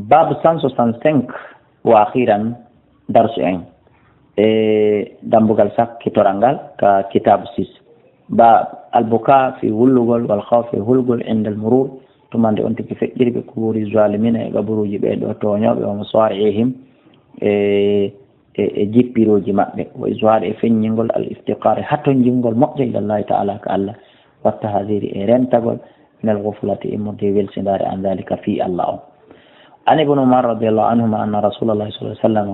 باب 165 واخيرا درس ان دمبغال ساك كتورانغال ككتاب 6 باب البكاء في هولغول والخوف في هولغول عند المرور ثم انت كفجر بكوري الظالمين غبروجي بيدو تونيوبه ومصارعهم جيبيروجي مابbe wa izwar e fenyingol al iftiqar haton jingol moƴƴo ila Allah ta'ala ka Allah watta hadiri e rentagol min al ghuflati imode welsindare an dalika fi Allah an ibn Umar radiyallahu anhuma anna rasulullah sallallahu alaihi wasallam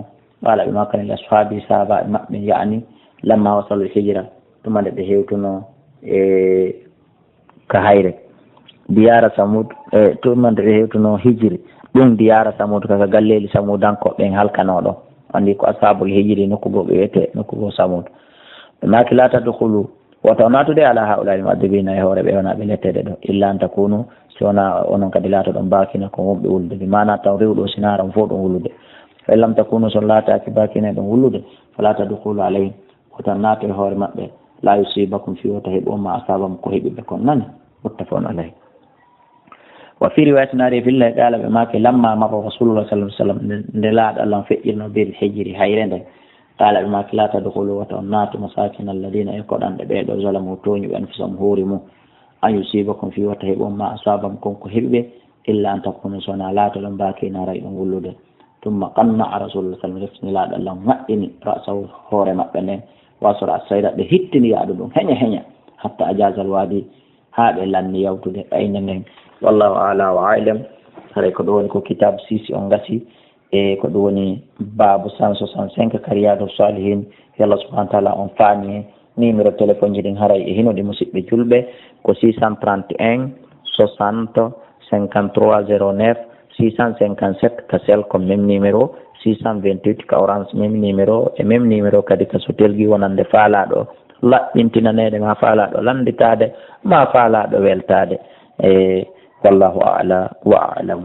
qala bima kana li ashabi sahaba mabbe yani lamma wasalu hijra tuma de hewtuno ka hayre diyara samud tuma de hewtuno hijri dum diyara samud ka galleli samudanko ben halkanodo andi ko ashabul hijri nokkugo be wete nokkugo samud maki la tadkhulu wa tanatu de ala haula al madibina e hore be wona be lettede do illa an takunu sona onon kadi lato don bakina ko wobbe wulde bi mana tawriwdo sinaram fo don wulude fa lam takunu sallata ki bakina don wulude fala tadkhulu alayhi ko tanatu e hore mabbe la yusibakum fi wa tahibu ma asabam ko hebi be kon nan muttafaqun alayhi وفي رواية ناري في الله قال بماك لما مر رسول الله صلى الله عليه وسلم نلاد الله فئرنا بالحجر هيرين قال بماك لا تدخلوا وتنات مساكن الذين يقعدون بيد ظلموا توني بأنفسهم هورموا أن يصيبكم في وتهبوا ما أصابكم كهبه إلا أن تكونوا صنع لا تلم باكي ناري ولود ثم قنع رسول الله صلى الله عليه وسلم نلاد الله مأني رأسه هورم أبنين وصر السيدة بهتني يعددون هنيا حتى أجاز الوادي هذا لن يوتد أين من والله أعلى وعالم هذا كدوني كو كتاب سيسي أنغسي كدوني باب 165 كرياد الصالحين يلا سبحانه وتعالى أنفاني numéro téléphone جدين هراي هنا دي مسيب بجلبة كو 631 60 53 09 657 كسل كم même numéro 628 ka orange même numéro et même numéro kadi ka sotelgi wonande faalaɗo laɓɓintinanede ma faalaɗo landitade ma faalaɗo weltade والله أعلى وأعلم.